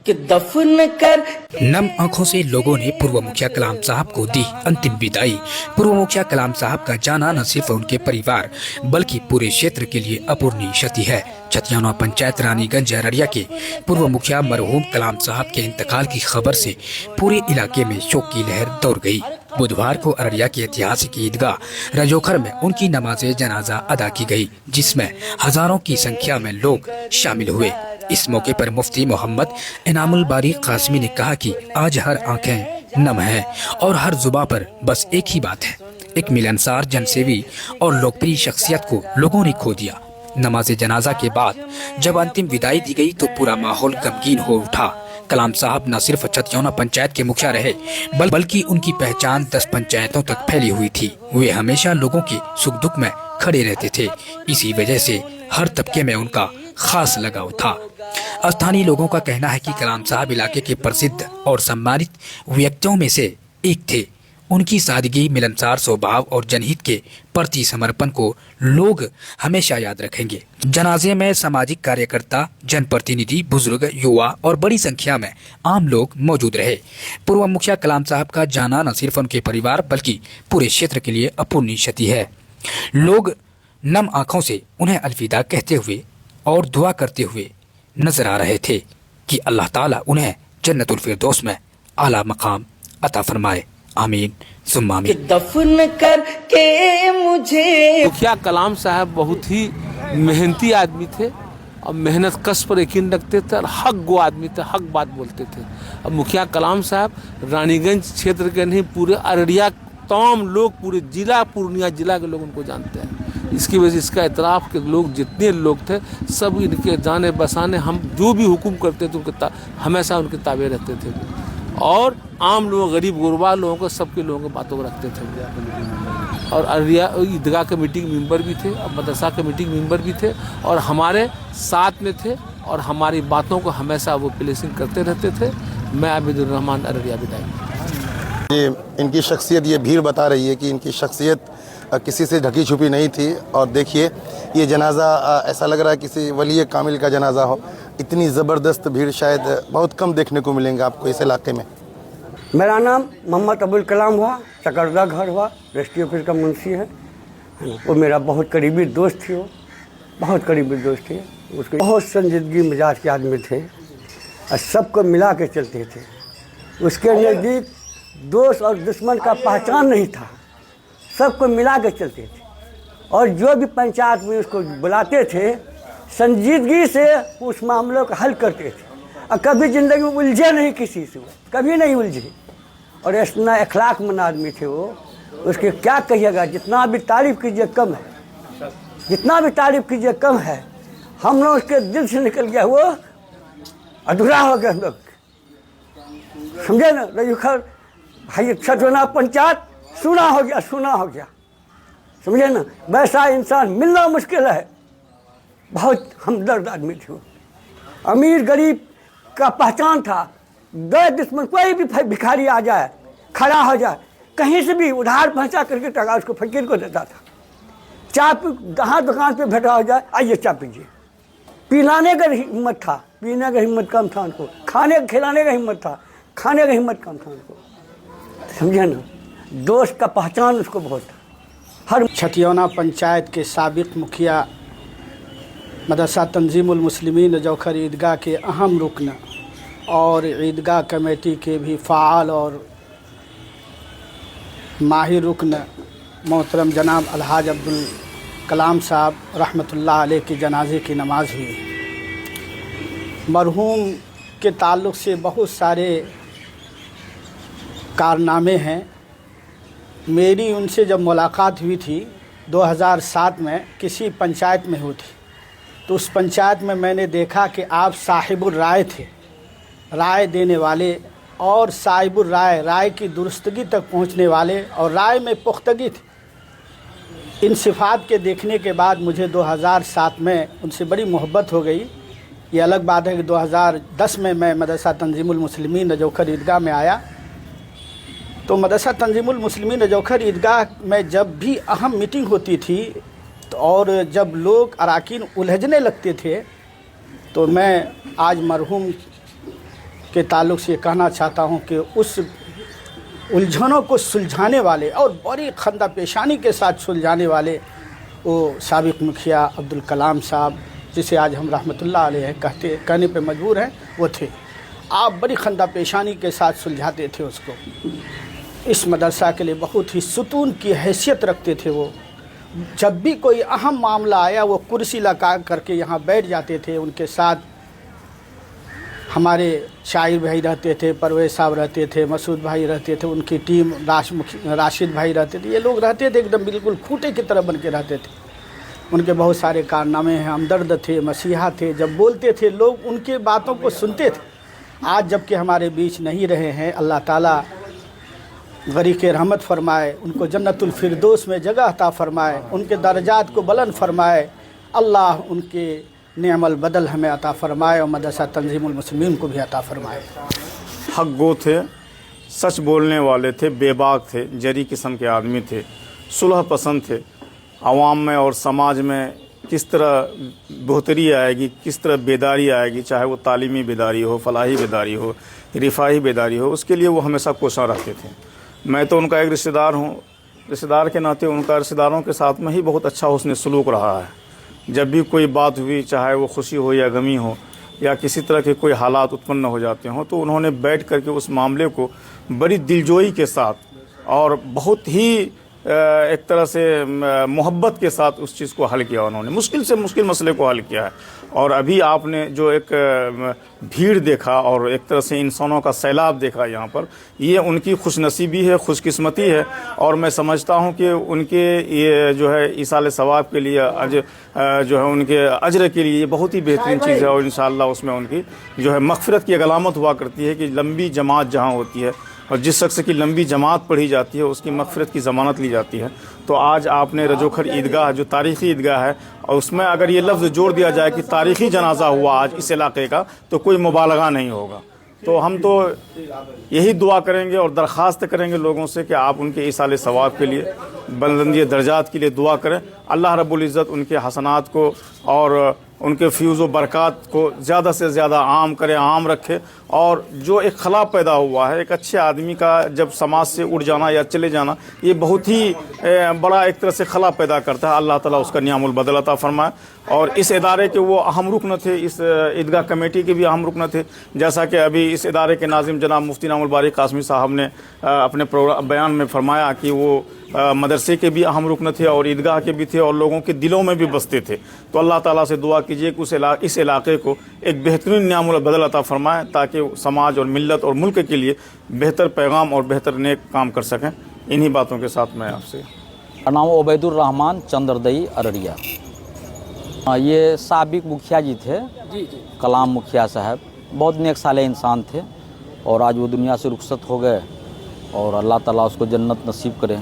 कि दफन कर। नम आंखों से लोगों ने पूर्व मुखिया कलाम साहब को दी अंतिम विदाई। पूर्व मुखिया कलाम साहब का जाना न सिर्फ उनके परिवार बल्कि पूरे क्षेत्र के लिए अपूर्णीय क्षति है। छतियाना पंचायत रानीगंज अररिया के पूर्व मुखिया मरहूम कलाम साहब के इंतकाल की खबर से पूरे इलाके में शोक की लहर दौड़ गई। बुधवार को अररिया की ऐतिहासिक ईदगाह रजोखर में उनकी नमाज़े जनाजा अदा की गई, जिसमें हजारों की संख्या में लोग शामिल हुए। इस मौके पर मुफ्ती मोहम्मद इनामुल बारी कासमी ने कहा कि आज हर आंखें नम हैं और हर जुबां पर बस एक ही बात है, एक मिलनसार जनसेवी और लोकप्रिय शख्सियत को लोगों ने खो दिया। नमाज़े जनाजा के बाद जब अंतिम विदाई दी गई तो पूरा माहौल गमगीन हो उठा। कलाम साहब न सिर्फ छतियाना पंचायत के मुखिया रहे बल्कि उनकी पहचान 10 पंचायतों तक फैली हुई थी। वे हमेशा लोगों के सुख दुख में खड़े रहते थे। इसी वजह से हर तबके में उनका खास लगाव था। स्थानीय लोगों का कहना है कि कलाम साहब इलाके के प्रसिद्ध और सम्मानित व्यक्तियों में से एक थे। उनकी सादगी, मिलनसार स्वभाव और जनहित के प्रति समर्पण को लोग हमेशा याद रखेंगे। जनाजे में सामाजिक कार्यकर्ता, जनप्रतिनिधि, बुजुर्ग, युवा और बड़ी संख्या में आम लोग मौजूद रहे। पूर्व मुखिया कलाम साहब का जाना न सिर्फ उनके परिवार बल्कि पूरे क्षेत्र के लिए अपूर्णीय क्षति है। लोग नम आंखों से उन्हें अलविदा कहते हुए और दुआ करते हुए नजर आ रहे थे कि अल्लाह ताला उन्हें जन्नतुल फिरदौस में आला मकाम अता फरमाए। आमीन सुम्मा आमीन। दफन कर के मुझे। मुखिया कलाम साहब बहुत ही मेहनती आदमी थे और मेहनत कश पर यकीन रखते थे और हक गो आदमी थे, हक बात बोलते थे। अब मुखिया कलाम साहब रानीगंज क्षेत्र के नहीं, पूरे अररिया तमाम लोग, पूरे जिला पूर्णिया जिला के लोग उनको जानते हैं। इसकी वजह से इसका इतराफ़ के लोग जितने लोग थे सब इनके जाने बसाने, हम जो भी हुक्म करते थे उनके हमेशा उनके ताबे रहते थे और आम लोग, गरीब गुरबा लोगों को, सबके लोगों को बातों को रखते थे। और अररिया ईदगाह कमेटी के मेंबर भी थे और मदरसा कमेटी के मेंबर भी थे और हमारे साथ में थे और हमारी बातों को हमेशा वो प्लेसिंग करते रहते थे। मैं आबिदुर रहमान, अररिया विदाई। ये इनकी शख्सियत, ये भीड़ बता रही है कि इनकी शख्सियत किसी से ढकी छुपी नहीं थी। और देखिए ये जनाजा ऐसा लग रहा है किसी वली कामिल का जनाजा हो। इतनी ज़बरदस्त भीड़ शायद बहुत कम देखने को मिलेंगे आपको इस इलाके में। मेरा नाम मोहम्मद अबुल कलाम हुआ, चकरदा घर हुआ, रजिस्ट्री ऑफिस का मुंशी है ना। वो मेरा बहुत करीबी दोस्त थी, वो बहुत करीबी दोस्त थी। उसके बहुत संजीदगी मिजाज के आदमी थे और सबको मिला के चलते थे। उसके नज़दीक दोस्त और दुश्मन का पहचान नहीं था, सबको मिला के चलते थे। और जो भी पंचायत में उसको बुलाते थे संजीदगी से उस मामलों का हल करते थे और कभी ज़िंदगी में उलझे नहीं, किसी से कभी नहीं उलझे। और इतना अखलाकमंद आदमी थे वो, उसके क्या कहिएगा। जितना भी तारीफ़ कीजिए कम है, जितना भी तारीफ़ कीजिए कम है। हम लोग उसके दिल से निकल गया, वो अधूरा हो गया हम लोग, समझे ना। रजोखर भाई छतियाना पंचायत सुना हो गया, सुना हो गया, समझे ना। वैसा इंसान मिलना मुश्किल है। बहुत हमदर्द आदमी थे वो। अमीर गरीब का पहचान था। गए दुश्मन कोई भी भिखारी आ जाए, खड़ा हो जाए, कहीं से भी उधार पहुंचा करके टका उसको फकीर को देता था। चाय जहाँ दुकान पे बैठा हो जाए, आइए चाय पीजिए। पिलाने का हिम्मत था, पीने का हिम्मत कम था उनको। खाने खिलाने का हिम्मत था, खाने का हिम्मत कम था उनको, समझे ना। दोस्त का पहचान उसको बहुत था। हर छतियाना पंचायत के साबिक मुखिया, मदरसा तंजीमुल मुस्लिमीन रजौखर ईदगाह के अहम रुकन और ईदगाह कमेटी के भी फ़ाल और माहिर रुकन मोहतरम जनाब अलहाज अब्दुल कलाम साहब रहमतुल्लाह अलैह की जनाजे की नमाज हुई। मरहूम के ताल्लुक़ से बहुत सारे कारनामे हैं। मेरी उनसे जब मुलाकात हुई थी 2007 में, किसी पंचायत में हुई थी, तो उस पंचायत में मैंने देखा कि आप साहिबुर राय थे, राय देने वाले और साहिबुर राय, राय की दुरुस्तगी तक पहुंचने वाले और राय में पुख्तगी थी। इन सिफ़ात के देखने के बाद मुझे 2007 में उनसे बड़ी मोहब्बत हो गई। ये अलग बात है कि 2010 में मैं मदरसा तंजीमुल मुस्लिमीन रजौखर ईदगाह में आया। तो मदरसा तंजीमुल मुस्लिमीन रजौखर ईदगाह में जब भी अहम मीटिंग होती थी और जब लोग अराकीन उलझने लगते थे, तो मैं आज मरहूम के ताल्लुक़ से कहना चाहता हूँ कि उस उलझनों को सुलझाने वाले और बड़ी खंदा पेशानी के साथ सुलझाने वाले वो साबिक मुखिया अब्दुल कलाम साहब, जिसे आज हम रहमतुल्लाह अलैह कहने पे मजबूर हैं, वो थे। आप बड़ी खंदा पेशानी के साथ सुलझाते थे उसको। इस मदरसा के लिए बहुत ही सुतून की हैसियत रखते थे वो। जब भी कोई अहम मामला आया वो कुर्सी लगा करके यहाँ बैठ जाते थे। उनके साथ हमारे शाहिर भाई रहते थे, परवेज साहब रहते थे, मसूद भाई रहते थे, उनकी टीम राशिद भाई रहते थे। ये लोग रहते थे एकदम बिल्कुल खूंटे की तरह बन के रहते थे। उनके बहुत सारे कारनामे हैं, हमदर्द थे, मसीहा थे। जब बोलते थे लोग उनके बातों को सुनते थे। आज जबकि हमारे बीच नहीं रहे हैं, अल्लाह ताला गरीक़ रहमत फरमाए, उनको जन्नतुल फिरदौस में जगह अता फरमाए, उनके दर्जात को बुलंद फरमाए। अल्लाह उनके नेमल बदल हमें अता फरमाए और मदरसा तंजीमुल मुस्लिमीन को भी अता फरमाए। हक गो थे, सच बोलने वाले थे, बेबाक थे, जरी किस्म के आदमी थे, सुलह पसंद थे। आवाम में और समाज में किस तरह बेहतरी आएगी, किस तरह बेदारी आएगी, चाहे वो तालीमी बेदारी हो, फलाही बेदारी हो, रिफाही बेदारी हो, उसके लिए वो हमेशा कोशिश रखते थे। मैं तो उनका एक रिश्तेदार हूँ, रिश्तेदार के नाते उनका रिश्तेदारों के साथ में ही बहुत अच्छा हुस्न सलूक रहा है। जब भी कोई बात हुई, चाहे वो खुशी हो या गमी हो या किसी तरह के कोई हालात उत्पन्न हो जाते हों, तो उन्होंने बैठ करके उस मामले को बड़ी दिलजोई के साथ और बहुत ही एक तरह से मोहब्बत के साथ उस चीज़ को हल किया। उन्होंने मुश्किल से मुश्किल मसले को हल किया है। और अभी आपने जो एक भीड़ देखा और एक तरह से इंसानों का सैलाब देखा यहाँ पर, ये उनकी खुशनसीबी है, खुशकिस्मती है। और मैं समझता हूँ कि उनके ये जो है ईसाल सवाब के लिए जो है उनके अजर के लिए बहुत ही बेहतरीन चीज़ है। और इंशाअल्लाह उसमें उनकी जो है मग़फ़िरत की एक अलामत हुआ करती है कि लंबी जमात जहाँ होती है और जिस शख्स की लंबी जमात पढ़ी जाती है उसकी मग़फ़िरत की ज़मानत ली जाती है। तो आज आपने रजोखर ईदगाह जो तारीख़ी ईदगाह है, और उसमें अगर ये लफ्ज़ जोड़ दिया जाए कि तारीख़ी जनाजा हुआ आज इस इलाके का, तो कोई मुबालगा नहीं होगा। तो हम तो यही दुआ करेंगे और दरख्वास्त करेंगे लोगों से कि आप उनके ईसाले सवाब के लिए, बुलंदी दर्जात के लिए दुआ करें। अल्लाह रब्बुल इज़्ज़त उनके हसनात को और उनके फ्यूज़ व बरक़ात को ज़्यादा से ज़्यादा आम करे, आम रखे। और जो एक खला पैदा हुआ है, एक अच्छे आदमी का जब समाज से उड़ जाना या चले जाना, ये बहुत ही बड़ा एक तरह से खला पैदा करता है। अल्लाह ताला उसका नियामुल बदल अता फरमाए। और इस इदारे के वो अहम रुकन थे, इस ईदगाह कमेटी के भी अहम रुकन थे। जैसा कि अभी इस इदारे के नाज़िम जनाब मुफ्ती इनामुल बारी कासमी साहब ने अपने बयान में फरमाया कि वो मदरसे के भी अहम रुकन थे और ईदगाह के भी थे और लोगों के दिलों में भी बसते थे। तो अल्लाह ताला से दुआ कीजिए कि इस इलाके को एक बेहतरीन नियामुल बदल अता फरमाए, ताकि समाज और मिल्लत और मुल्क के लिए बेहतर पैगाम और बेहतर नेक काम कर सकें। इन्हीं बातों के साथ मैं आपसे नाम उबैदुर रहमान चंद्रदई अररिया। ये साबिक मुखिया जी थे, कलाम मुखिया साहब, बहुत नेक साले इंसान थे और आज वो दुनिया से रुखसत हो गए। और अल्लाह ताला उसको जन्नत नसीब करे।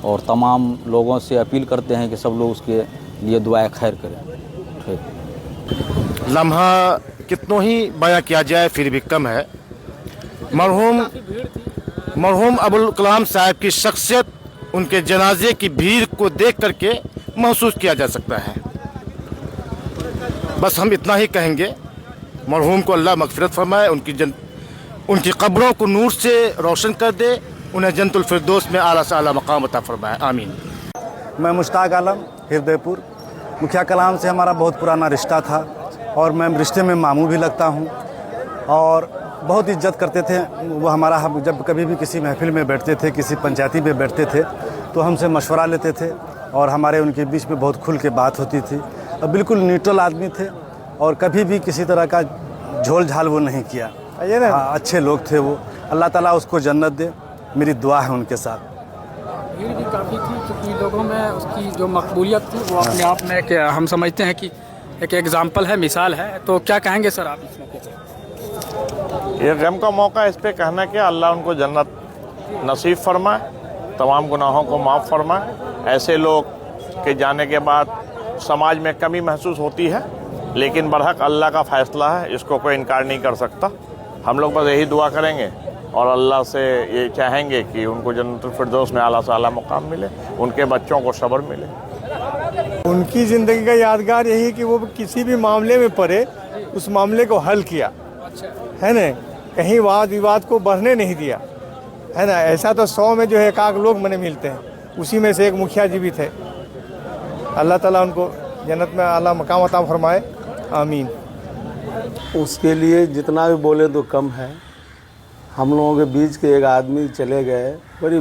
और तमाम लोगों से अपील करते हैं कि सब लोग उसके लिए दुआए खैर करें। ठीक। लम्हा कितनों ही बयां किया जाए फिर भी कम है। मरहूम अब्दुल कलाम साहब की शख्सियत उनके जनाजे की भीड़ को देख करके महसूस किया जा सकता है। बस हम इतना ही कहेंगे, मरहूम को अल्लाह मग़फ़िरत फरमाए, उनकी कब्रों को नूर से रोशन कर दे, उन्हें जन्नतुल फिरदौस में आला से आला मकाम अता फरमाए। आमीन। मैं मुश्ताक आलम, हृदयपुर। मुखिया कलाम से हमारा बहुत पुराना रिश्ता था और मैं रिश्ते में मामू भी लगता हूँ और बहुत इज्जत करते थे वो हमारा। हम जब कभी भी किसी महफिल में बैठते थे, किसी पंचायती में बैठते थे, तो हमसे मशवरा लेते थे और हमारे उनके बीच में बहुत खुल के बात होती थी। और बिल्कुल न्यूट्रल आदमी थे और कभी भी किसी तरह का झोल झाल वो नहीं किया। अच्छे लोग थे वो। अल्लाह ताला उसको जन्नत दे, मेरी दुआ है उनके साथ। भीड़ भी काफ़ी थी क्योंकि लोगों में उसकी जो मकबूलियत थी वो अपने आप में कि हम समझते हैं कि एक एग्जाम्पल है, मिसाल है। तो क्या कहेंगे सर आप इस मौके से? ये गम का मौका इस पे कहना कि अल्लाह उनको जन्नत नसीब फरमाए, तमाम गुनाहों को माफ़ फरमाए। ऐसे लोग के जाने के बाद समाज में कमी महसूस होती है, लेकिन बरहक अल्लाह का फ़ैसला है, इसको कोई इनकार नहीं कर सकता। हम लोग बस यही दुआ करेंगे और अल्लाह से ये चाहेंगे कि उनको जन्नतुल फिरदौस में आला से आला मुकाम मिले, उनके बच्चों को सब्र मिले। उनकी ज़िंदगी का यादगार यही कि वो किसी भी मामले में पड़े, उस मामले को हल किया है न। कहीं वाद विवाद को बढ़ने नहीं दिया, है ना। ऐसा तो 100 में जो है एकाक लोग मैंने मिलते हैं, उसी में से एक मुखिया जी भी थे। अल्लाह ताला उनको जन्नत में आला मकाम अता फरमाए, आमीन। उसके लिए जितना भी बोले तो कम है। हम लोगों के बीच के एक आदमी चले गए, बड़ी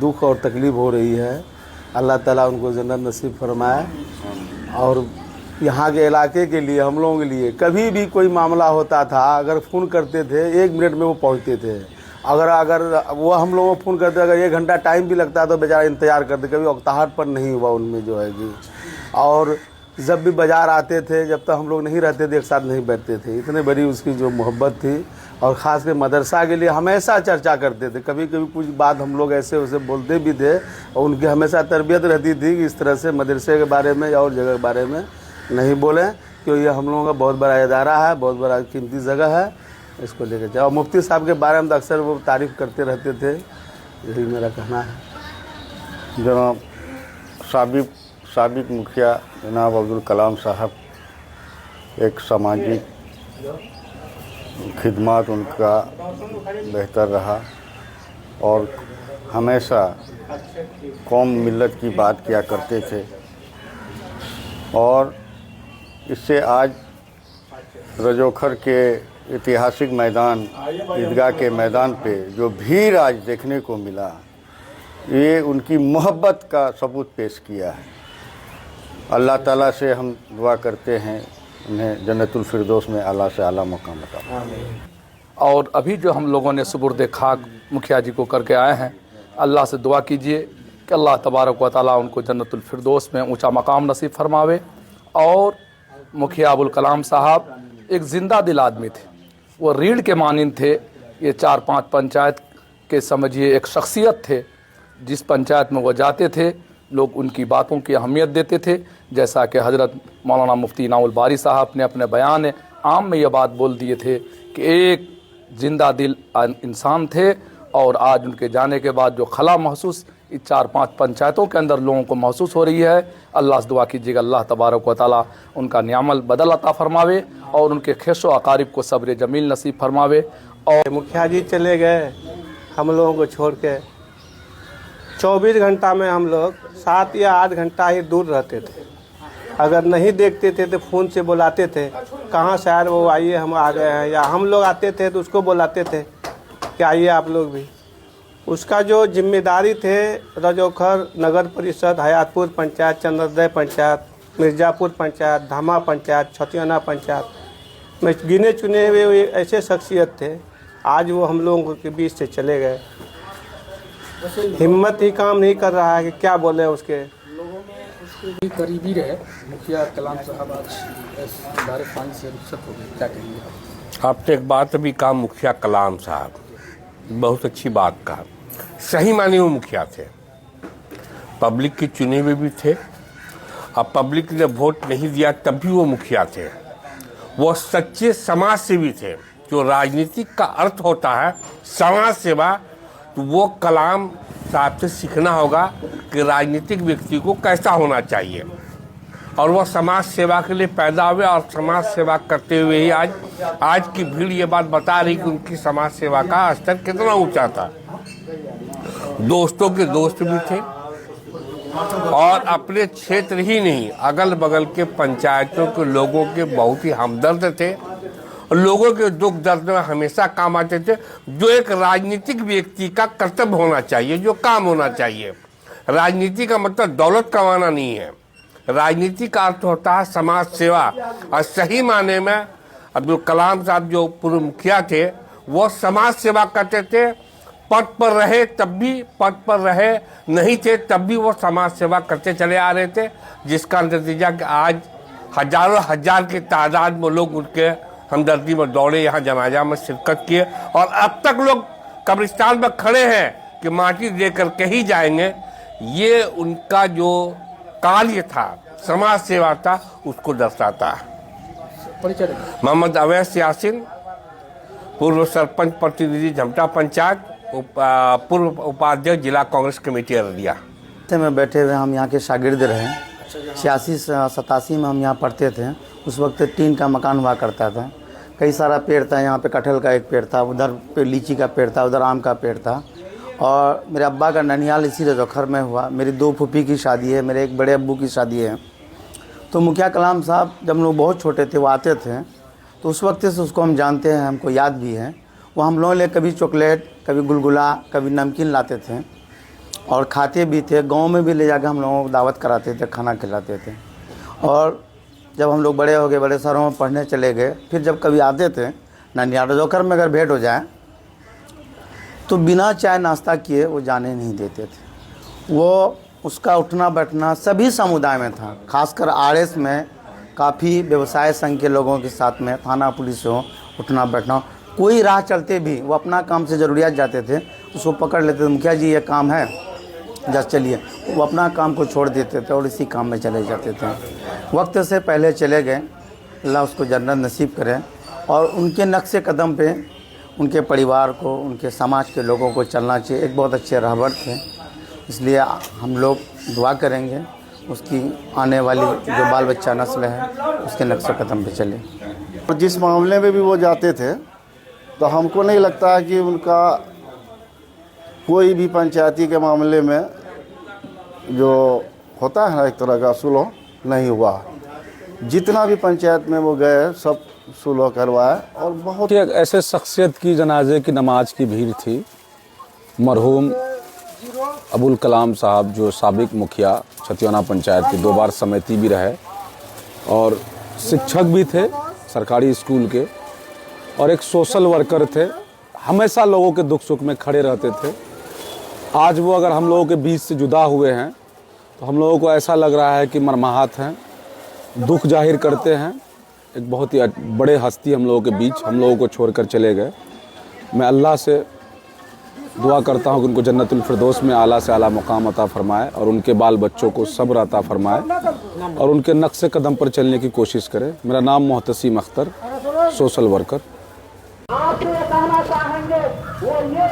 दुख और तकलीफ़ हो रही है। अल्लाह ताला उनको जन्नत नसीब फरमाए। और यहाँ के इलाके के लिए, हम लोगों के लिए कभी भी कोई मामला होता था, अगर फ़ोन करते थे 1 मिनट में वो पहुँचते थे। अगर वो हम लोगों को फ़ोन करते, अगर 1 घंटा टाइम भी लगता तो बेचारा इंतज़ार करते, कभी उकताहट पर नहीं हुआ उनमें जो है कि। और जब भी बाज़ार आते थे, जब तक हम लोग नहीं रहते थे एक साथ नहीं बैठते थे। इतने बड़ी उसकी जो मोहब्बत थी। और ख़ास कर मदरसा के लिए हमेशा चर्चा करते थे। कभी कभी कुछ बात हम लोग ऐसे उसे बोलते भी थे, और उनकी हमेशा तरबियत रहती थी कि इस तरह से मदरसे के बारे में या और जगह के बारे में नहीं बोलें, क्योंकि ये हम लोगों का बहुत बड़ा इदारा है, बहुत बड़ा कीमती जगह है, इसको लेकर जाओ। मुफ्ती साहब के बारे में तो अक्सर वो तारीफ़ करते रहते थे, यही मेरा कहना है। जनाब साबिक मुखिया जनाब अब्दुल कलाम साहब, एक सामाजिक खिदमत उनका बेहतर रहा और हमेशा कौम मिल्लत की बात किया करते थे। और इससे आज रजोखर के ऐतिहासिक मैदान, ईदगाह के मैदान पे जो भीड़ आज देखने को मिला, ये उनकी मोहब्बत का सबूत पेश किया है। अल्लाह ताला से हम दुआ करते हैं उन्हें जन्नतुल फिरदौस में आला से आला मकाम अता। और अभी जो हम लोगों ने सुपुर्द खाक मुखिया जी को करके आए हैं, अल्लाह से दुआ कीजिए कि अल्लाह तबारक व तआला उनको जन्नतुल फिरदौस में ऊंचा मकाम नसीब फरमावे। और मुखिया अबुल कलाम साहब एक ज़िंदा दिल आदमी थे, वो रीढ़ के मानिंद थे। ये 4-5 पंचायत के समझिए एक शख्सियत थे। जिस पंचायत में वो जाते थे, लोग उनकी बातों की अहमियत देते थे। जैसा कि हज़रत मौलाना मुफ्ती इनामुल बारी साहब ने अपने बयान आम में ये बात बोल दिए थे कि एक ज़िंदा दिल इंसान थे। और आज उनके जाने के बाद जो खला महसूस इस 4-5 पंचायतों के अंदर लोगों को महसूस हो रही है, अल्लाह से दुआ कीजिएगा अल्लाह तबारक व तआला उनका नियामल बदल अता फरमावे और उनके खेशो अकारिब को सब्र जमील नसीब फरमावे। और मुखिया जी चले गए हम लोगों को छोड़ के। 24 घंटा में हम लोग 7 या 8 घंटा ही दूर रहते थे। अगर नहीं देखते थे तो फ़ोन से बुलाते थे, कहाँ से यार वो आइए हम आ गए हैं, या हम लोग आते थे तो उसको बुलाते थे कि आइए आप लोग भी। उसका जो जिम्मेदारी थे, रजोखर नगर परिषद, हयातपुर पंचायत, चंद्रोदय पंचायत, मिर्ज़ापुर पंचायत, धामा पंचायत, छतियाना पंचायत में गिने चुने हुए ऐसे शख्सियत थे। आज वो हम लोगों के बीच से चले गए। हिम्मत ही काम नहीं कर रहा है कि क्या बोले। उसके उसके करीबी रहे मुखिया कलाम साहब, आज बारे पानी से रुखसत हो गए, क्या कहेंगे? आपने एक बात अभी कहा, मुखिया कलाम साहब, बहुत अच्छी बात कहा। सही माने वो मुखिया थे, पब्लिक के चुने हुए भी थे। अब पब्लिक ने वोट नहीं दिया तब भी वो मुखिया थे। वो सच्चे समाज सेवी थे। जो राजनीतिक का अर्थ होता है समाज सेवा, तो वो कलाम साहब से सीखना होगा कि राजनीतिक व्यक्ति को कैसा होना चाहिए। और वो समाज सेवा के लिए पैदा हुए और समाज सेवा करते हुए ही आज की भीड़ ये बात बता रही कि उनकी समाज सेवा का स्तर कितना ऊंचा था। दोस्तों के दोस्त भी थे और अपने क्षेत्र ही नहीं, अगल बगल के पंचायतों के लोगों के बहुत ही हमदर्द थे। लोगों के दुख दर्द में हमेशा काम आते थे, जो एक राजनीतिक व्यक्ति का कर्तव्य होना चाहिए, जो काम होना चाहिए। राजनीति का मतलब दौलत कमाना नहीं है। राजनीति का अर्थ होता है समाज सेवा। और सही माने में अब्दुल कलाम साहब जो पूर्व मुखिया थे, वो समाज सेवा करते थे। पद पर रहे तब भी, पद पर रहे नहीं थे तब भी वो समाज सेवा करते चले आ रहे थे, जिसका नतीजा कि आज हजारों हजार की तादाद में लोग उनके हमदर्दी में दौड़े, यहाँ जनाजा में शिरकत किए और अब तक लोग कब्रिस्तान में खड़े हैं कि माटी देकर के ही जाएंगे। ये उनका जो कार्य था, समाज सेवा था, उसको दर्शाता है। मोहम्मद अवैस यासिन, पूर्व सरपंच प्रतिनिधि झमटा पंचायत, पूर्व उपाध्यक्ष जिला कांग्रेस कमेटी अररिया। में बैठे हुए हम यहाँ के शागिर्द रहे। 86-87 में हम यहाँ पढ़ते थे। उस वक्त टीन का मकान हुआ करता था। कई सारा पेड़ था, यहाँ पे कटहल का एक पेड़ था, उधर पे लीची का पेड़ था, उधर आम का पेड़ था। और मेरे अब्बा का ननिहाल इसी रजौखर में हुआ। मेरी 2 फूफी की शादी है, मेरे एक बड़े अब्बू की शादी है। तो मुखिया कलाम साहब जब हम लोग बहुत छोटे थे वो आते थे, तो उस वक्त से उसको हम जानते हैं, हमको याद भी है। वो हम लोगों लिए कभी चॉकलेट, कभी गुलगुला, कभी नमकीन लाते थे और खाते भी थे। गांव में भी ले जाकर हम लोगों को दावत कराते थे, खाना खिलाते थे। और जब हम लोग बड़े हो गए, बड़े शहरों में पढ़ने चले गए, फिर जब कभी आते थे ननिहाल रजौखर में अगर भेंट हो जाए तो बिना चाय नाश्ता किए वो जाने नहीं देते थे। वो उसका उठना बैठना सभी समुदाय में था, खासकर आरएस में काफ़ी व्यवसाय संघ के लोगों के साथ में, थाना पुलिस हो, उठना बैठना। कोई राह चलते भी वो अपना काम से ज़रूरियात जाते थे, उसको पकड़ लेते थे, मुखिया जी ये काम है, जब चलिए। वो अपना काम को छोड़ देते थे और इसी काम में चले जाते थे। वक्त से पहले चले गए, अल्लाह उसको जन्नत नसीब करे। और उनके नक्शे कदम पे उनके परिवार को, उनके समाज के लोगों को चलना चाहिए। एक बहुत अच्छे रहबर थे, इसलिए हम लोग दुआ करेंगे उसकी आने वाली जो बाल बच्चा नस्ल है उसके नक्शे कदम पे चले। और जिस मामले में भी वो जाते थे तो हमको नहीं लगता है कि उनका कोई भी पंचायती के मामले में जो होता है ना एक तरह का सुलह नहीं हुआ। जितना भी पंचायत में वो गए सब सुलह करवाए। और बहुत एक ऐसे शख्सियत की जनाजे की नमाज की भीड़ थी, मरहूम अबुल कलाम साहब, जो साबिक मुखिया छतियाना पंचायत के 2 बार समिति भी रहे और शिक्षक भी थे सरकारी स्कूल के, और एक सोशल वर्कर थे। हमेशा लोगों के दुख सुख में खड़े रहते थे। आज वो अगर हम लोगों के बीच से जुदा हुए हैं तो हम लोगों को ऐसा लग रहा है कि मरमाहत हैं, दुख जाहिर करते हैं। एक बहुत ही बड़े हस्ती हम लोगों के बीच हम लोगों को छोड़कर चले गए। मैं अल्लाह से दुआ करता हूँ कि उनको जन्नतुल फिरदौस में आला से आला मुकाम अता फरमाए और उनके बाल बच्चों को सब्र अता फरमाए और उनके नक्शे कदम पर चलने की कोशिश करें। मेरा नाम मोहतसिम अख्तर, सोशल वर्कर। आपसे कहना चाहेंगे वो ये